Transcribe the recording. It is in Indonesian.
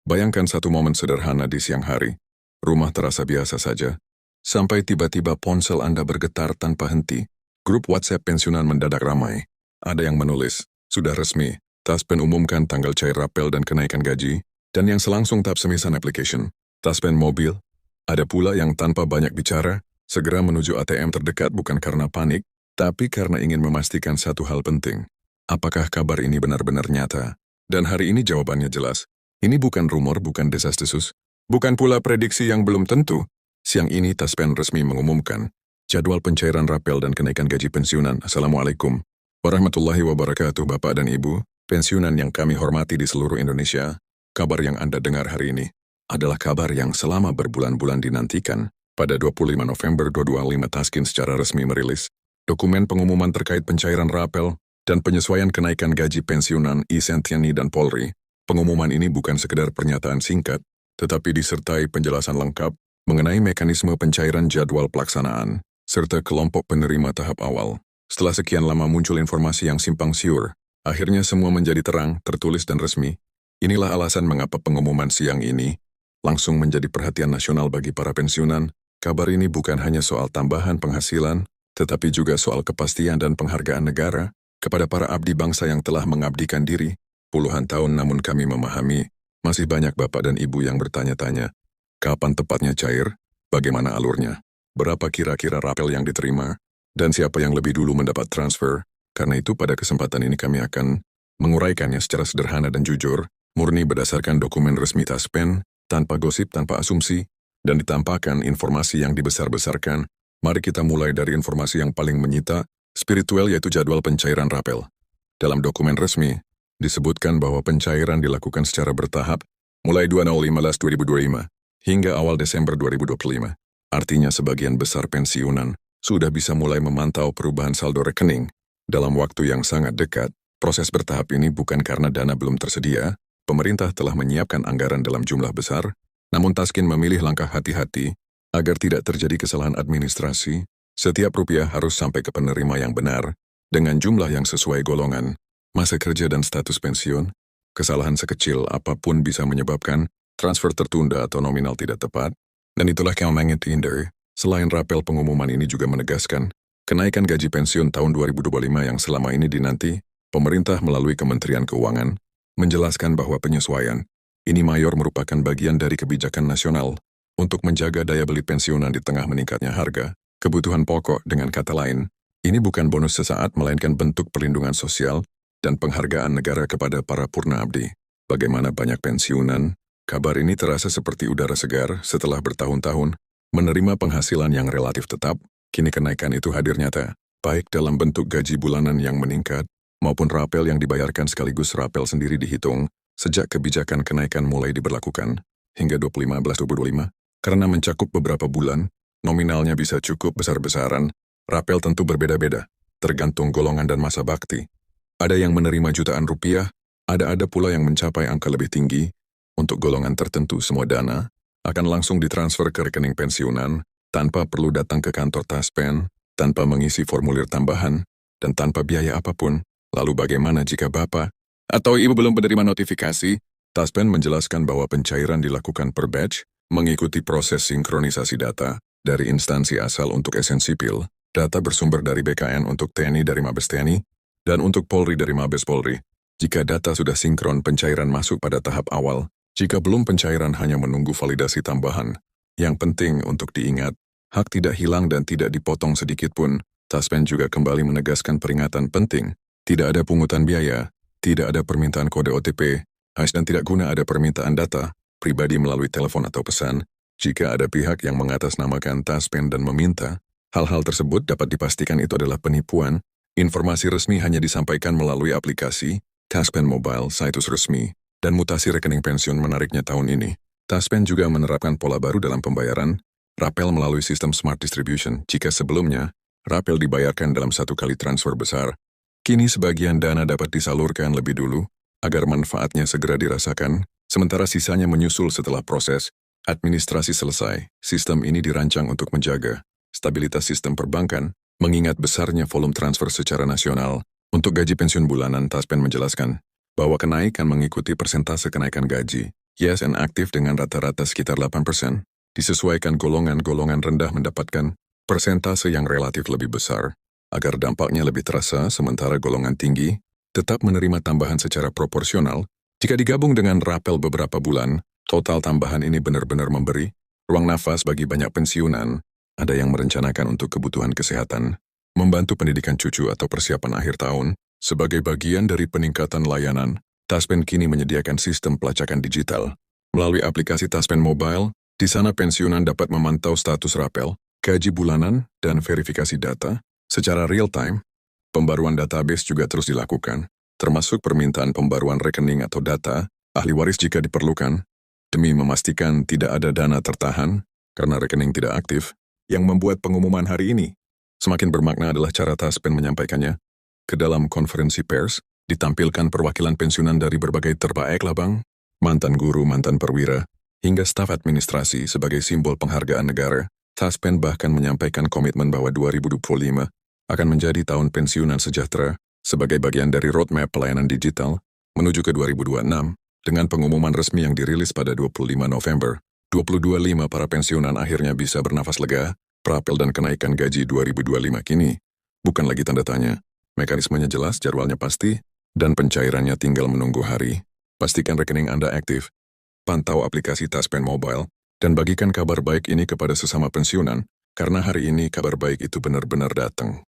Bayangkan satu momen sederhana di siang hari. Rumah terasa biasa saja. Sampai tiba-tiba ponsel Anda bergetar tanpa henti. Grup WhatsApp pensiunan mendadak ramai. Ada yang menulis, sudah resmi, Taspen umumkan tanggal cair rapel dan kenaikan gaji, dan yang selangsung tap semisan application. Taspen mobil. Ada pula yang tanpa banyak bicara, segera menuju ATM terdekat bukan karena panik, tapi karena ingin memastikan satu hal penting. Apakah kabar ini benar-benar nyata? Dan hari ini jawabannya jelas. Ini bukan rumor, bukan desas-desus. Bukan pula prediksi yang belum tentu. Siang ini Taspen resmi mengumumkan jadwal pencairan rapel dan kenaikan gaji pensiunan. Assalamualaikum warahmatullahi wabarakatuh Bapak dan Ibu, pensiunan yang kami hormati di seluruh Indonesia. Kabar yang Anda dengar hari ini adalah kabar yang selama berbulan-bulan dinantikan. Pada 25 November 2025 Taskin secara resmi merilis dokumen pengumuman terkait pencairan rapel dan penyesuaian kenaikan gaji pensiunan TNI dan Polri. Pengumuman ini bukan sekedar pernyataan singkat, tetapi disertai penjelasan lengkap mengenai mekanisme pencairan jadwal pelaksanaan, serta kelompok penerima tahap awal. Setelah sekian lama muncul informasi yang simpang siur, akhirnya semua menjadi terang, tertulis dan resmi. Inilah alasan mengapa pengumuman siang ini langsung menjadi perhatian nasional bagi para pensiunan. Kabar ini bukan hanya soal tambahan penghasilan, tetapi juga soal kepastian dan penghargaan negara kepada para abdi bangsa yang telah mengabdikan diri puluhan tahun. Namun kami memahami, masih banyak Bapak dan Ibu yang bertanya-tanya, kapan tepatnya cair, bagaimana alurnya, berapa kira-kira rapel yang diterima, dan siapa yang lebih dulu mendapat transfer. Karena itu pada kesempatan ini kami akan menguraikannya secara sederhana dan jujur, murni berdasarkan dokumen resmi Taspen, tanpa gosip, tanpa asumsi, dan ditampakkan informasi yang dibesar-besarkan. Mari kita mulai dari informasi yang paling menyita, spiritual, yaitu jadwal pencairan rapel. Dalam dokumen resmi, disebutkan bahwa pencairan dilakukan secara bertahap, mulai 20.15.2025 hingga awal Desember 2025. Artinya sebagian besar pensiunan sudah bisa mulai memantau perubahan saldo rekening. Dalam waktu yang sangat dekat, proses bertahap ini bukan karena dana belum tersedia, pemerintah telah menyiapkan anggaran dalam jumlah besar, namun Taskin memilih langkah hati-hati agar tidak terjadi kesalahan administrasi. Setiap rupiah harus sampai ke penerima yang benar, dengan jumlah yang sesuai golongan, masa kerja dan status pensiun. Kesalahan sekecil apapun bisa menyebabkan transfer tertunda atau nominal tidak tepat, dan itulah yang menghindari. Selain rapel, pengumuman ini juga menegaskan kenaikan gaji pensiun tahun 2025 yang selama ini dinanti. Pemerintah melalui Kementerian Keuangan menjelaskan bahwa penyesuaian ini mayor merupakan bagian dari kebijakan nasional untuk menjaga daya beli pensiunan di tengah meningkatnya harga kebutuhan pokok. Dengan kata lain, ini bukan bonus sesaat, melainkan bentuk perlindungan sosial dan penghargaan negara kepada para purna abdi. Bagaimana banyak pensiunan, kabar ini terasa seperti udara segar setelah bertahun-tahun menerima penghasilan yang relatif tetap. Kini kenaikan itu hadir nyata, baik dalam bentuk gaji bulanan yang meningkat, maupun rapel yang dibayarkan sekaligus. Rapel sendiri dihitung sejak kebijakan kenaikan mulai diberlakukan hingga 25/11/2025. Karena mencakup beberapa bulan, nominalnya bisa cukup besar-besaran. Rapel tentu berbeda-beda, tergantung golongan dan masa bakti. Ada yang menerima jutaan rupiah, ada pula yang mencapai angka lebih tinggi. Untuk golongan tertentu, semua dana akan langsung ditransfer ke rekening pensiunan, tanpa perlu datang ke kantor Taspen, tanpa mengisi formulir tambahan, dan tanpa biaya apapun. Lalu bagaimana jika Bapak atau Ibu belum menerima notifikasi? Taspen menjelaskan bahwa pencairan dilakukan per batch, mengikuti proses sinkronisasi data dari instansi asal. Untuk SN Sipil, data bersumber dari BKN, untuk TNI dari Mabes TNI, dan untuk Polri dari Mabes Polri. Jika data sudah sinkron, pencairan masuk pada tahap awal. Jika belum, pencairan hanya menunggu validasi tambahan. Yang penting untuk diingat, hak tidak hilang dan tidak dipotong sedikit pun. Taspen juga kembali menegaskan peringatan penting. Tidak ada pungutan biaya, tidak ada permintaan kode OTP, dan tidak guna ada permintaan data pribadi melalui telepon atau pesan. Jika ada pihak yang mengatasnamakan Taspen dan meminta, hal-hal tersebut dapat dipastikan itu adalah penipuan. Informasi resmi hanya disampaikan melalui aplikasi Taspen Mobile, situs resmi, dan mutasi rekening pensiun. Menariknya tahun ini, Taspen juga menerapkan pola baru dalam pembayaran rapel melalui sistem Smart Distribution. Jika sebelumnya rapel dibayarkan dalam satu kali transfer besar, kini sebagian dana dapat disalurkan lebih dulu agar manfaatnya segera dirasakan, sementara sisanya menyusul setelah proses administrasi selesai. Sistem ini dirancang untuk menjaga stabilitas sistem perbankan, mengingat besarnya volume transfer secara nasional. Untuk gaji pensiun bulanan, Taspen menjelaskan bahwa kenaikan mengikuti persentase kenaikan gaji. YSN aktif dengan rata-rata sekitar 8%, disesuaikan golongan-golongan rendah mendapatkan persentase yang relatif lebih besar, agar dampaknya lebih terasa sementara golongan tinggi tetap menerima tambahan secara proporsional. Jika digabung dengan rapel beberapa bulan, total tambahan ini benar-benar memberi ruang nafas bagi banyak pensiunan. Ada yang merencanakan untuk kebutuhan kesehatan, membantu pendidikan cucu atau persiapan akhir tahun. Sebagai bagian dari peningkatan layanan, Taspen kini menyediakan sistem pelacakan digital. Melalui aplikasi Taspen Mobile, di sana pensiunan dapat memantau status rapel, gaji bulanan, dan verifikasi data secara real-time. Pembaruan database juga terus dilakukan, termasuk permintaan pembaruan rekening atau data ahli waris jika diperlukan, demi memastikan tidak ada dana tertahan karena rekening tidak aktif. Yang membuat pengumuman hari ini semakin bermakna adalah cara Taspen menyampaikannya. Ke dalam konferensi pers, ditampilkan perwakilan pensiunan dari berbagai terbaik labang, mantan guru, mantan perwira, hingga staf administrasi sebagai simbol penghargaan negara. Taspen bahkan menyampaikan komitmen bahwa 2025 akan menjadi tahun pensiunan sejahtera sebagai bagian dari roadmap pelayanan digital menuju ke 2026 dengan pengumuman resmi yang dirilis pada 25 November. 2025 para pensiunan akhirnya bisa bernafas lega. Rapel dan kenaikan gaji 2025 kini bukan lagi tanda tanya. Mekanismenya jelas, jadwalnya pasti, dan pencairannya tinggal menunggu hari. Pastikan rekening Anda aktif, pantau aplikasi Taspen Mobile, dan bagikan kabar baik ini kepada sesama pensiunan, karena hari ini kabar baik itu benar-benar datang.